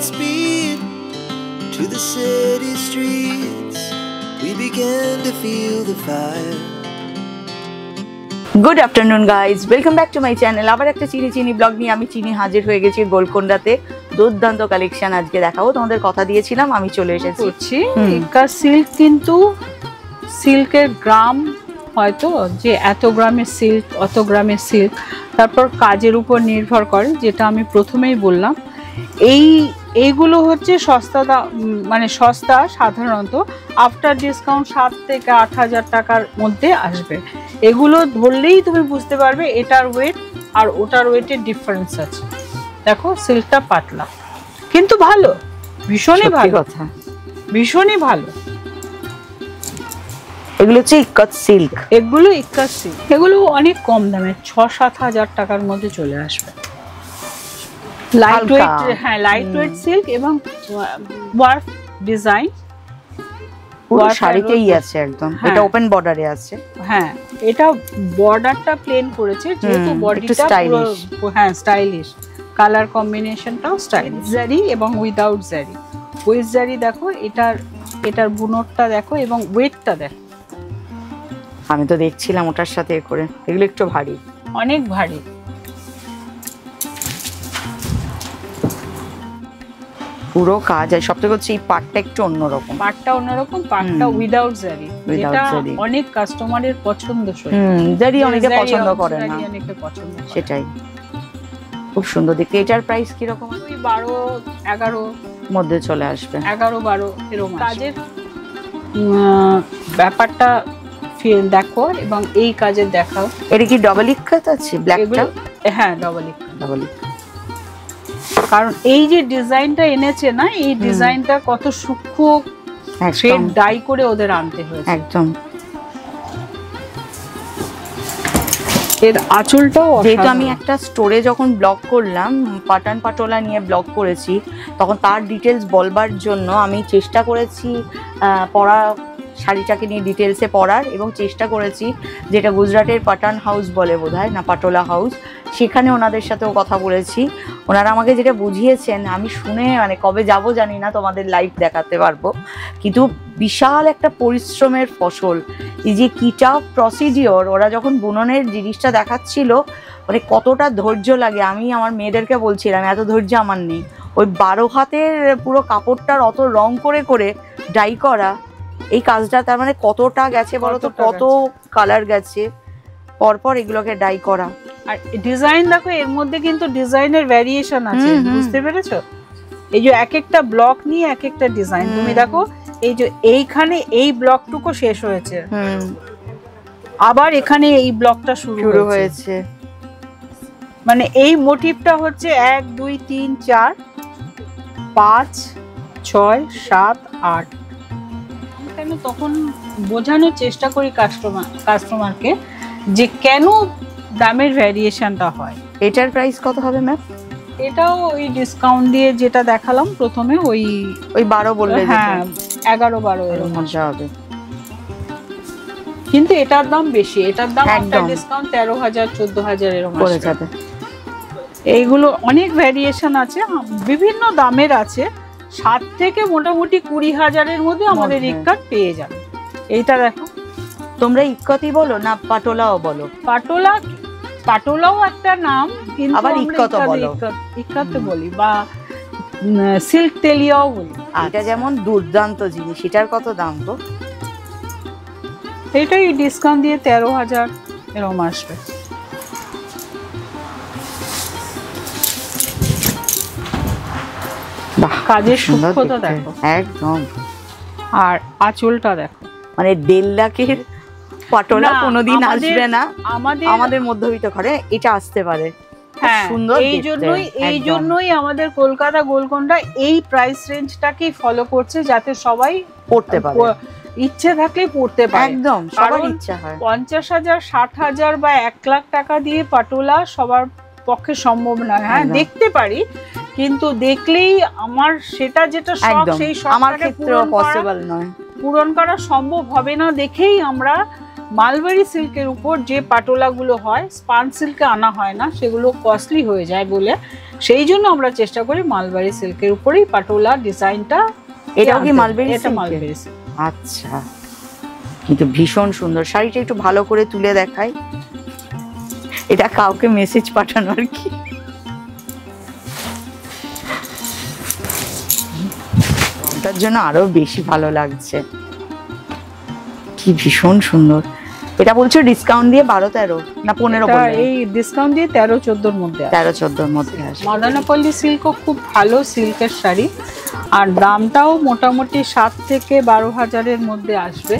Godspeed to the city streets. We began to feel the fire. Good afternoon guys, welcome back to my channel. আবার একটা চিনি blog নিয়ে আমি হাজির হয়ে গেছি গোলকোন্ডাতে। দুর্দান্ত কালেকশন আজকে দেখাবো, তোমাদের কথা দিয়েছিলাম, আমি চলে এসেছি। ইক্কা সিল্ক, কিন্তু সিল্কের গ্রাম হয়তো যে এত গ্রামের সিল্ক অত গ্রামের সিল্ক, তারপর কাজের উপর নির্ভর করে, যেটা আমি প্রথমেই বললাম। এইগুলো হচ্ছে সস্তা, মানে সস্তা সাধারণত আফটার ডিসকাউন্ট 7 থেকে 8,000 টাকার মধ্যে আসবে। এগুলো ধরলেই তুমি বুঝতে পারবে এটার ওয়েট আর ওটার ওয়েটের ডিফারেন্স আছে। দেখো সিল্কটা পাতলা কিন্তু ভালো, ভীষণই ভালো কথা, ভীষণই ভালো। এগুলো হচ্ছে ইক্কত সিল্ক, এগুলো ইক্কত সিল্ক। এগুলো অনেক কম দামে 6-7 হাজার টাকার মধ্যে চলে আসবে। লাইট ওয়েট, হ্যাঁ লাইট ওয়েট সিল্ক এবং ওয়ার্ক ডিজাইন পুরো শাড়িতেই আছে একদম। এটা ওপেন বর্ডারে আছে। হ্যাঁ, এটা বর্ডারটা প্লেন করেছে যেহেতু বডিটা পুরো হ্যাঁ স্টাইলিশ, কালার কম্বিনেশনটাও স্টাইলিশ। জারি এবং উইদাউট জারি। উইথ জারি দেখো, এটার বুনটটা দেখো এবং ওয়েটটা দেখো। আমি তো দেখছিলাম ওটার সাথে করে, এগুলো একটু ভারী, অনেক ভারী। পুরো কাজ আর সবথেকে হচ্ছে এই পাটটা একটু অন্যরকম, পাটটা উইদাউট জারি, যেটা অনেক কাস্টমারের পছন্দসই। জারি অনেকে পছন্দ করে না, অনেকে পছন্দ করে, সেটাই। খুব সুন্দর দেখতে। এটার প্রাইস কি রকম? 12-11 মধ্যে চলে আসবে, 11-12 এরকম। কাজের ব্যাপারটা দেখো এবং এই কাজের দেখাও। এটা কি ডাবল ইক্কত আছে ব্ল্যাকটা? হ্যাঁ ডাবল ইক্কত। কারণ এই যে ডিজাইনটা এনেছে না, এই ডিজাইনটা কত সূক্ষ্ম থ্রেড ডাই করে ওদের আনতে হয়েছে একদম। এর আঁচলটাও, যেহেতু আমি একটা স্টোরে যখন ব্লগ করলাম, পাটান পাটোলা নিয়ে ব্লগ করেছি, তখন তার ডিটেলস বলবার জন্য আমি চেষ্টা করেছি পড়া শাড়িটাকে নিয়ে ডিটেলসে পড়ার, এবং চেষ্টা করেছি যেটা গুজরাটের পাটান হাউস বলে বোধহয়, না পাটোলা হাউস, সেখানে ওনাদের সাথেও কথা বলেছি। ওনারা আমাকে যেটা বুঝিয়েছেন আমি শুনে মানে কবে যাব জানি না, তোমাদের লাইভ দেখাতে পারবো। কিন্তু বিশাল একটা পরিশ্রমের ফসল। এই যে কিটা প্রসিডিওর, ওরা যখন বুননের জিনিসটা দেখাচ্ছিল, মানে কতটা ধৈর্য লাগে। আমি আমার মেয়েদেরকে বলছিলাম এত ধৈর্য আমার নেই। ওই 12 হাতের পুরো কাপড়টার অত রং করে করে ডাই করা, এই কাজটা তার মানে কতটা গেছে বলতো, কত কালার গেছে পরপর এগুলোকে ডাই করা। আর ডিজাইন দেখো, এর মধ্যে কিন্তু ডিজাইনের ভ্যারিয়েশন আছে, বুঝতে পেরেছো? এই যে এক একটা ব্লক নিয়ে এক একটা ডিজাইন। তুমি দেখো এই যে এইখানে এই ব্লকটুকু শেষ হয়েছে, আবার এখানে এই ব্লকটা শুরু হয়েছে। মানে এই মোটিভটা হচ্ছে 1 2 3 4 5 6 7 8। আমি তখন বোঝানোর চেষ্টা করি কাস্টমারকে যে কেন দামের ভ্যারিয়েশনটা হয়। এটার প্রাইস কত হবে ম্যাম? এটাও ওই ডিসকাউন্ট দিয়ে যেটা দেখালাম প্রথমে, ওই 12 বললে, হ্যাঁ 11-12 এরকম হবে। কিন্তু এটার দাম বেশি, এটার দাম আফটার ডিসকাউন্ট 13,000 14,000 এরকম পড়ে যাবে। এইগুলো অনেক ভ্যারিয়েশন আছে, বিভিন্ন দামের আছে। 7 থেকে মোটামুটি 20,000-এর মধ্যে আমাদের ইক্কত পেয়ে যাবে। এইটা দেখো, তোমরা ইক্কতই বলো না পাটোলাও বলো? পাটোলাও একটা নাম, কিন্তু আবার ইক্কত বলো, ইক্কত বলি, বা সিল্ক তেলিয়াও বলি। এটা যেমন দুর্দান্ত জিনিস। এটার কত দাম গো? এটাই ডিসকাউন্ট দিয়ে 13,000 এরকম আসবে। কাজের সূক্ষ্মতা দেখো একদম। আর আঁচলটা দেখো, মানে 1.5 লাখের পাটোলা কোনোদিন আসবে না আমাদের মধ্যবিত্ত ঘরে, এটা আসতে পারে। হ্যাঁ, এই জন্যই আমাদের কলকাতা গোলকোন্ডা এই প্রাইস রেঞ্জটাকেই ফলো করছে, যাতে সবাই পড়তে পারে, ইচ্ছে থাকলে পড়তে পারে। একদম, সবার ইচ্ছা হয়। 50,000 60,000 বা 1 লাখ টাকা দিয়ে পাটোলা সবার পক্ষে সম্ভব না। হ্যাঁ দেখতে পারি, কিন্তু দেখলেই আমার সেটা যেটা শখ, সেই শখটাকে পূরণ করা সম্ভব হবে না, দেখেই আমরা মালবারি সিল্কের উপর যে পাটোলাগুলো হয় স্পান সিল্কে আনা হয় না, সেগুলো কস্টলি হয়ে যায় বলে সেই জন্য আমরা চেষ্টা করি মালবারি সিল্কের উপরেই পাটোলা ডিজাইনটা। এটাও কি মালবেরি? এটা মালবেরি সিল্ক। আচ্ছা, কিন্তু ভীষণ সুন্দর। শাড়িটা একটু ভালো করে তুলে দেখাই, এটা কাউকে মেসেজ পাঠানো আর কি। ওটার জন্য আরো বেশি ভালো লাগছে, কি ভীষণ সুন্দর। এটা বলছো ডিসকাউন্ট দিয়ে 12-13 না 15 বললে? এই ডিসকাউন্ট দিয়ে 13-14 মধ্যে, 13-14 মধ্যে আসে। মদনাপল্লী সিল্কও খুব ভালো সিল্কের শাড়ি, আর দামটাও মোটামুটি 7 থেকে 12 হাজারের মধ্যে আসবে।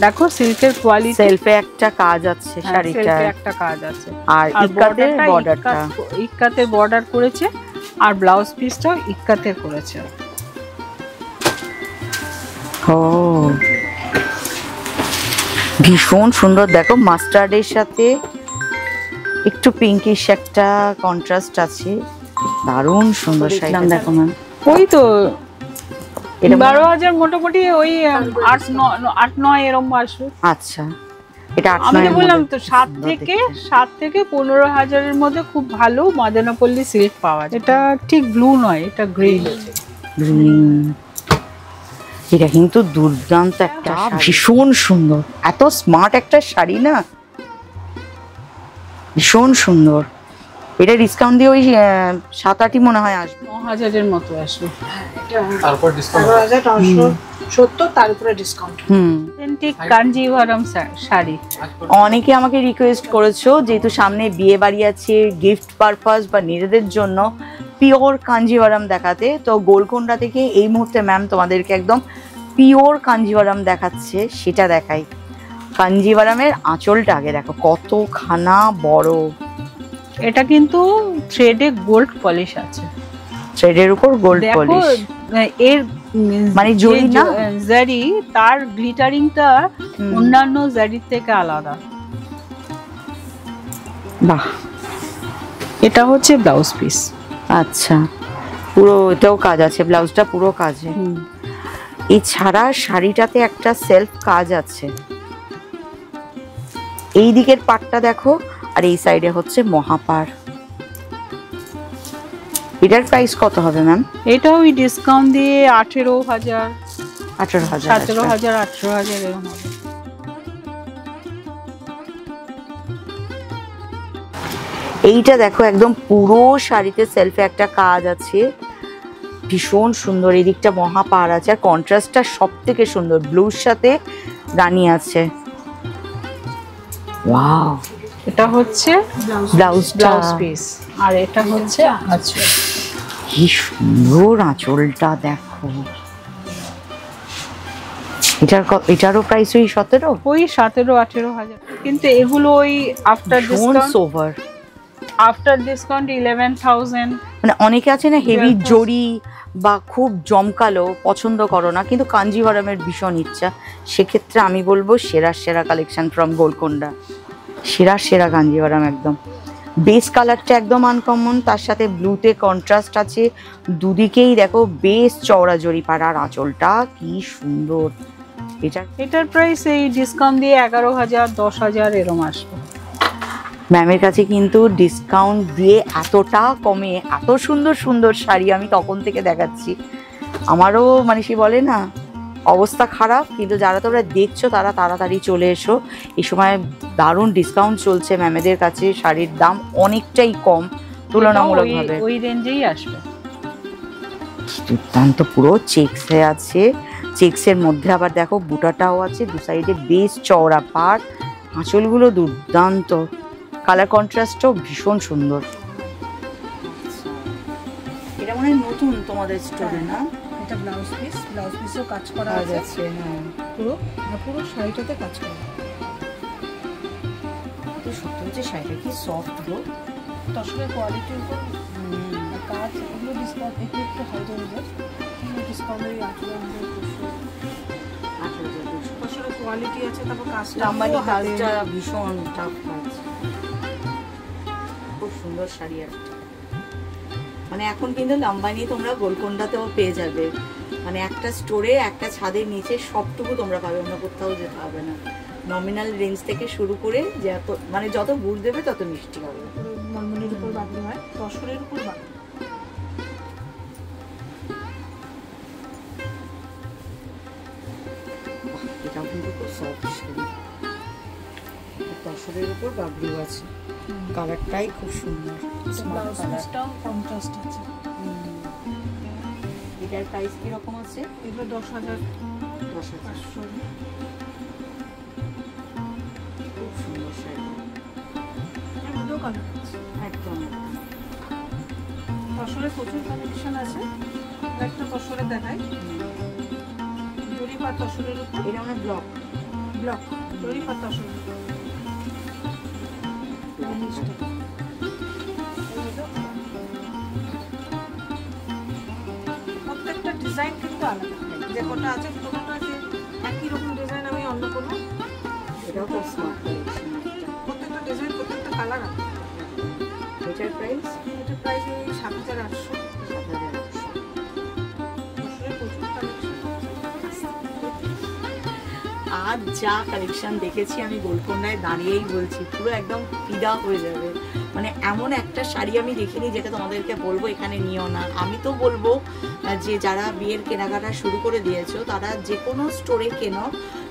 দেখো সিল্কের কোয়ালিটি, সেলফে একটা কাজ আছে শাড়িটা, সেলফে একটা কাজ আছে, আর ইক্কাতের বর্ডারটা, ইক্কাতের বর্ডার করেছে, আর ব্লাউজ পিসটাও ইক্কাতের করেছে। ও ভীষণ সুন্দর। দেখো মাস্টার্ডের সাথে একটু পিঙ্কিশ একটা কন্ট্রাস্ট আছে, দারুণ সুন্দর শাড়িটা। দেখো ম্যাম, ওই তো এটা 12,000 মোটামুটি, ওই 8-9 এরকম আসবে। আচ্ছা, এটা 8-9 আমি তো বললাম তো 7 থেকে 15,000-এর মধ্যে খুব ভালো মদনাপল্লী সিল্ক পাওয়া যায়। এটা ঠিক ব্লু নয়, এটা গ্রিন। এটা কিন্তু দুর্দান্ত একটা, ভীষণ সুন্দর, এত স্মার্ট একটা শাড়ি না, ভীষণ সুন্দর। এটা ডিসকাউন্ট দিয়ে ওই 7-8 মনে হয় আসবে, 9,000-এর মতো আসবে। তারপর ডিসকাউন্ট 11,870, তার উপরে ডিসকাউন্ট। অথেন্টিক কাঞ্জিভারাম শাড়ি। অনেকে আমাকে রিকোয়েস্ট করেছো, যেহেতু সামনে বিয়ে বাড়ি আছে, গিফট পারপাস বা নিজেদের জন্য পিওর কাঞ্জিভারাম দেখাতে, তো গোলকোন্ডা থেকে এই মুহূর্তে ম্যাম তোমাদেরকে একদম পিওর কাঞ্জিভারাম দেখাচ্ছে, সেটা দেখাই। কাঞ্জিভারামের আঁচলটা আগে দেখো কতখানা বড়, এটা কিন্তু থ্রেডে গোল্ড পলিশ আছে, থ্রেডের উপর গোল্ড পলিশ। এর মানে জরি না, জারি, তার গ্লিটারিংটা অন্যান্য জারির থেকে আলাদা। বাহ, এটা হচ্ছে ব্লাউজ পিস। আচ্ছা, পুরো এটাও কাজ আছে, ব্লাউজটা পুরো কাজে। এছাড়া শাড়িটাতে একটা সেলফ কাজ আছে, এই দিকের পাটটা দেখো, আর এই সাইডে হচ্ছে মহাপার। এটার প্রাইস কত হবে ম্যাম? এটাও ওই ডিসকাউন্ট দিয়ে 18,000, 18,000, 17,000, 18,000 এরকম হবে। এইটা দেখো একদম পুরো শাড়িতে সেলফে একটা কাজ আছে, ভীষণ সুন্দর। এই দিকটা মহাপার আছে, আর কন্ট্রাস্টটা সব থেকে সুন্দর, ব্লুর সাথে রানী আছে। ওয়াও, এটা হচ্ছে ব্লাউজ পিস, আর এটা হচ্ছে আঁচল। কি সুন্দর আঁচলটা দেখো। এটারও প্রাইস ওই 17, ওই 17-18,000, কিন্তু এগুলো ওই আফটার ডিসকাউন্ট 11,000। মানে অনেকে আছে না হেভি জরি বা খুব জমকালো পছন্দ করো না, কিন্তু কাঞ্জিভারামের ভীষণ ইচ্ছা, সেক্ষেত্রে আমি বলবো সেরা কালেকশন ফ্রম গোলকোন্ডা, সেরা কাঞ্জিভারাম। একদম বেস কালারটা একদম আনকমন, তার সাথে ব্লুতে কন্ট্রাস্ট আছে, দুদিকেই দেখো বেশ চওড়া জরি পাড়, আর আঁচলটা কি সুন্দর। এটার প্রাইস এই ডিসকাউন্ট দিয়ে 11,000, 10,000 এরকম আসবে। ম্যামের কাছে কিন্তু ডিসকাউন্ট দিয়ে এতটা কমে এত সুন্দর শাড়ি আমি তখন থেকে দেখাচ্ছি, আমারও মানে সে বলে না অবস্থা খারাপ, কিন্তু যারা তোমরা দেখছো তারা তাড়াতাড়ি চলে এসো, এই সময় দারুণ ডিসকাউন্ট চলছে ম্যামেদের কাছে, শাড়ির দাম অনেকটাই কম তুলনামূলকভাবে, ওই রেঞ্জেই আসবে। দুর্দান্ত, পুরো চেক্সে আছে, চেক্সের মধ্যে আবার দেখো বুটাটাও আছে, দু সাইডে বেশ চওড়া পাড়, আঁচলগুলো দুর্দান্ত, কালার কন্ট্রাস্টও ভীষণ সুন্দর। এটা মনে হয় নতুন তোমাদের স্টোরে না? এটা ব্লাউজ পিসও কাজ করা আছে, হ্যাঁ পুরো শাড়িটাতে কাজ করা। তো সত্যি হচ্ছে শাড়িটা কি সফট গো, তসরের কোয়ালিটির উপর কাজ, এগুলো ডিসকাউন্ট একটু হাই রেঞ্জের, ডিসকাউন্টের 18,200 তসরের কোয়ালিটি আছে, তারপর কাজটা ভীষণ টাফ কাজ, খুব সুন্দর শাড়ি একটা। মানে এখন কিন্তু লাম্বানি তোমরা গোলকোন্ডাতেও পেয়ে যাবে, মানে একটা স্টোরে একটা ছাদের নিচে সবটুকু তোমরা পাবে, অন্য কোথাও যেতে হবে না, নমিনাল রেঞ্জ থেকে শুরু করে যত মানে যত গুড় দেবে তত মিষ্টি হবে। মনমনের উপর বাঁধনো হয়, তসরের উপর বাঁধনো। এটাও কিন্তু খুব সফট শাড়ি, তসরের উপর বাবলিও আছে, কালারটাই খুব সুন্দর, স্মার্ট কালার। কন্ট্রাস্ট আছে। এটার প্রাইস কিরকম আছে? এগুলো 10,000 10,500। খুব সুন্দর শাড়ি, এর মধ্যেও কালার আছে। একদম তসরের প্রচুর কালেকশন আছে। একটা তসরে দেখাই, জরিপা তসরের উপর, এটা আমার ব্লক ব্লক জরিপা তসরের উপর। প্রত্যেকটা ডিজাইন কিন্তু আলাদা, যে কোনটা আছে কোনটা যে একই রকম ডিজাইন আমি অন্য কোনো, এটাও খুব স্মার্ট কালেকশন। প্রত্যেকটা ডিজাইন প্রত্যেকটা কালার আছে। এটার প্রাইস এটা প্রাইস 7,800। 7,800। তসরের প্রচুর কালেকশন। আজ যা কালেকশন দেখেছি আমি গোলকোন্ডায় দাঁড়িয়েই বলছি, পুরো একদম ফিদা হয়ে যাবে। মানে এমন একটা শাড়ি আমি দেখিনি যেটা তোমাদেরকে বলবো এখানে নিও না। আমি তো বলবো যে যারা বিয়ের কেনাকাটা শুরু করে দিয়েছো তারা যে কোনো স্টোরে কেনো,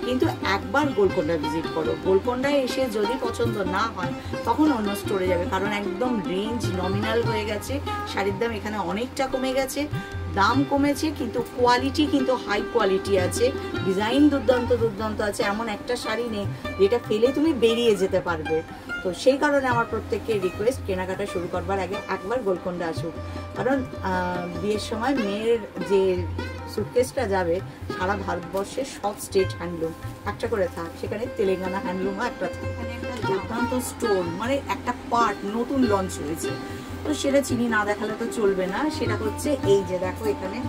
কিন্তু একবার গোলকোন্ডা ভিজিট করো। গোলকোন্ডায় এসে যদি পছন্দ না হয় তখন অন্য স্টোরে যাবে, কারণ একদম রেঞ্জ নমিনাল হয়ে গেছে। শাড়ির দাম এখানে অনেকটা কমে গেছে, দাম কমেছে কিন্তু কোয়ালিটি কিন্তু হাই কোয়ালিটি আছে, ডিজাইন দুর্দান্ত দুর্দান্ত আছে। এমন একটা শাড়ি নেই যেটা ফেলে তুমি বেরিয়ে যেতে পারবে। তো সেই কারণে আমার প্রত্যেককে রিকোয়েস্ট, কেনাকাটা শুরু করবার আগে একবার গোলকোন্ডা আসুক, কারণ বিয়ের সময় মেয়ের যে সুটকেসটা যাবে সারা ভারতবর্ষের সব স্টেট হ্যান্ডলুম একটা করে থাক, সেখানে তেলেঙ্গানা হ্যান্ডলুমও একটা থাক। এখানে একটা দুর্দান্ত স্টোর, মানে একটা পার্ট নতুন লঞ্চ হয়েছে, তো সেটা চিনি না দেখালে তো চলবে না। সেটা হচ্ছে এই যে দেখো এখানে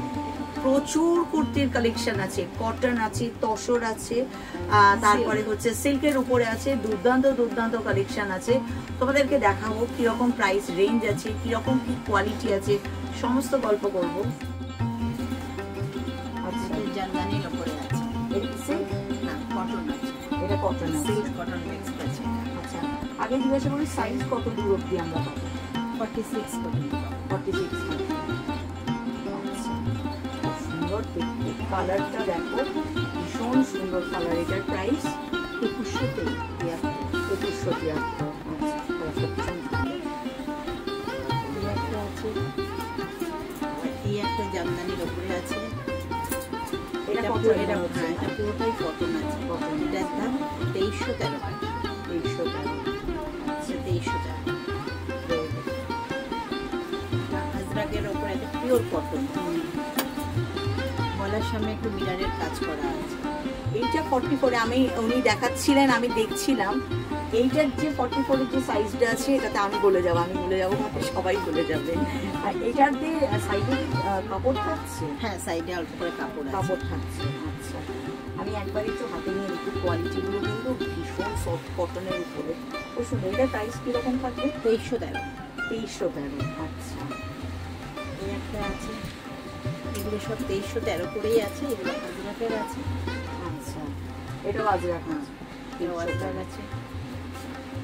প্রচুর কুর্তির কালেকশন আছে, কটন আছে, তসর আছে, তারপরে হচ্ছে সিল্কের উপরে আছে, দুর্দান্ত দুর্দান্ত কালেকশন আছে। তোমাদেরকে দেখাবো কিরকম প্রাইস রেঞ্জ আছে, কিরকম কি কোয়ালিটি আছে, সমস্ত গল্প করবো। আচ্ছা, জামদানির উপরে আছে, এটা কি সিল্ক? না কটন আছে, এটা কটন আছে। সিল্ক কটন মিক্স আছে। আচ্ছা, আগে জিজ্ঞাসা করি সাইজ কত দূর অব্দি আমরা পাবো? 46 পর্যন্ত। 46। আচ্ছা, খুব সুন্দর দেখতে, কালারটা দেখো ভীষণ সুন্দর কালার। এটার প্রাইস 2173। 2173। একটা আছে, এই একটা জামদানির উপরে আছে। এটা এটা কত? পুরো এটা এটা হচ্ছে হ্যাঁ, এটা পুরোটাই কটন আছে। কটন। এটার দাম 2313 টাকা। 2313। আচ্ছা 2300 টাকা। আজরাকের উপরে একটা পিওর কটন, গলার সামনে একটু মিরারের কাজ করা আছে। এইটা 44, আমি উনি দেখাচ্ছিলেন আমি দেখছিলাম। এইটার যে 44 এর যে সাইজটা আছে এটাতে আমি বলে যাবো, ভাবে সবাই বলে যাবে। আর এটার যে সাইডে কাপড় থাকছে, হ্যাঁ সাইডে অল্প করে কাপড় আছে। কাপড় থাকছে। আচ্ছা, আমি একবার একটু হাতে নিয়ে দেখি, কোয়ালিটিগুলো কিন্তু ভীষণ সফট কটনের উপরে। ও শুনে এটার প্রাইস কিরকম থাকবে? 2313। 2313। আচ্ছা, এই একটা আছে, এগুলো সব 2313 করেই আছে। এগুলো আজরাকের আছে। আচ্ছা, এটাও আজ রাখা আছে। এটাও আজরাক আছে।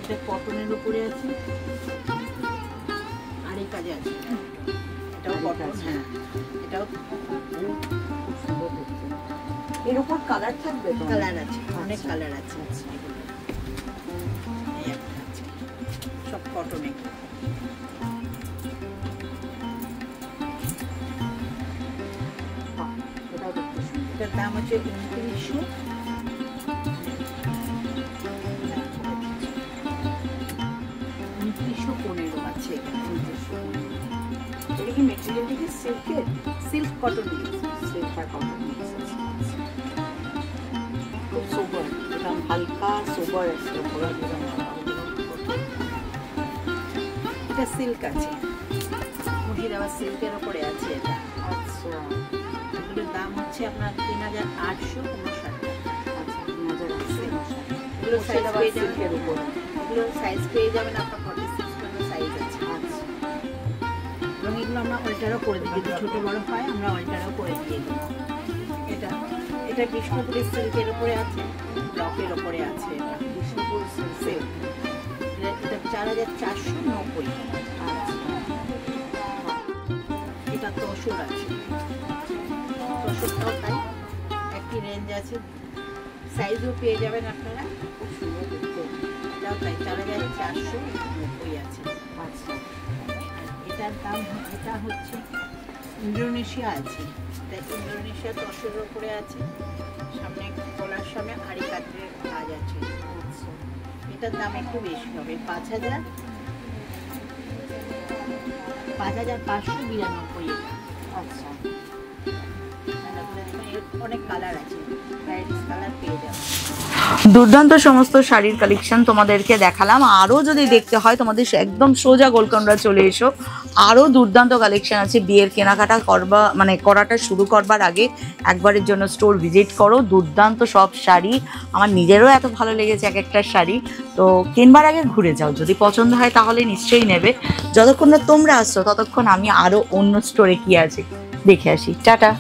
এটা কটনের উপরে আছে, আর এই কাজে আছে। এটাও আরেক কটন, আছে। হ্যাঁ এটাও খুব সুন্দর দেখতে। এর উপর কালার থাকবে তো? কালার আছে, অনেক আচ্ছা। কালার আছে। এগুলো এই একটা আছে, সব কটনে। বাহ, এটাও দেখতে সুন্দর। এটার দাম হচ্ছে 2900। 2915 আছে। এটা কি মেটেরিয়ালটা কি সিল্কের? সিল্ক কটন সিল্ক আর কটন মিক্স আছে। খুব সোবার, এটা হালকা সোবার আছে। এটা সিল্ক আছে, মুর্শিদাবাদ সিল্কের উপরে আছে এটা। আচ্ছা, এগুলোর দাম হচ্ছে আপনার 3850 টাকা। আচ্ছা, 3000 এগুলো সাইজ মুর্শিদাবাদ পেয়ে যাবেন, সিল্কের উপর। এগুলো সাইজ পেয়ে যাবেন আপনার 46 পর্যন্ত সাইজ আছে। আচ্ছা, এবং এগুলো আমরা অল্টারও করে দিই, যদি ছোটো বড় হয় আমরা অল্টারও করে দিয়ে দিই। এটা এটা বিষ্ণুপুরের সিল্কের উপরে আছে, ব্লকের উপরে আছে। এটা বিষ্ণুপুর সিল্ক, এটা 4490। এটা তসর আছে, তসরটাও তাই একই রেঞ্জ আছে, সাইজও পেয়ে যাবেন আপনারা, খুব সুন্দর দেখতে। এটাও তাই 4490 আছে। আচ্ছা, এটার দাম, এটা হচ্ছে ইন্দোনেশিয়া আছে, এটা ইন্দোনেশিয়া তসরের উপরে আছে, সামনে গলার সামনে আড়ি কাঠের কাজ আছে। আচ্ছা, এটার দাম একটু বেশি হবে, 5592। আচ্ছা, অনেক কালার আছে, ভ্যারাইটিস কালার পেয়ে যাবে। দুর্দান্ত সমস্ত শাড়ির কালেকশন তোমাদেরকে দেখালাম। আরও যদি দেখতে হয় তোমাদের একদম সোজা গোলকোন্ডা চলে এসো, আরও দুর্দান্ত কালেকশন আছে। বিয়ের কেনাকাটা করাটা শুরু করবার আগে একবারের জন্য স্টোর ভিজিট করো। দুর্দান্ত সব শাড়ি, আমার নিজেরও এত ভালো লেগেছে এক একটা শাড়ি। তো কিনবার আগে ঘুরে যাও, যদি পছন্দ হয় তাহলে নিশ্চয়ই নেবে। যতক্ষণ না তোমরা আসছো ততক্ষণ আমি আরও অন্য স্টোরে কি আছে দেখে আসি। টাটা।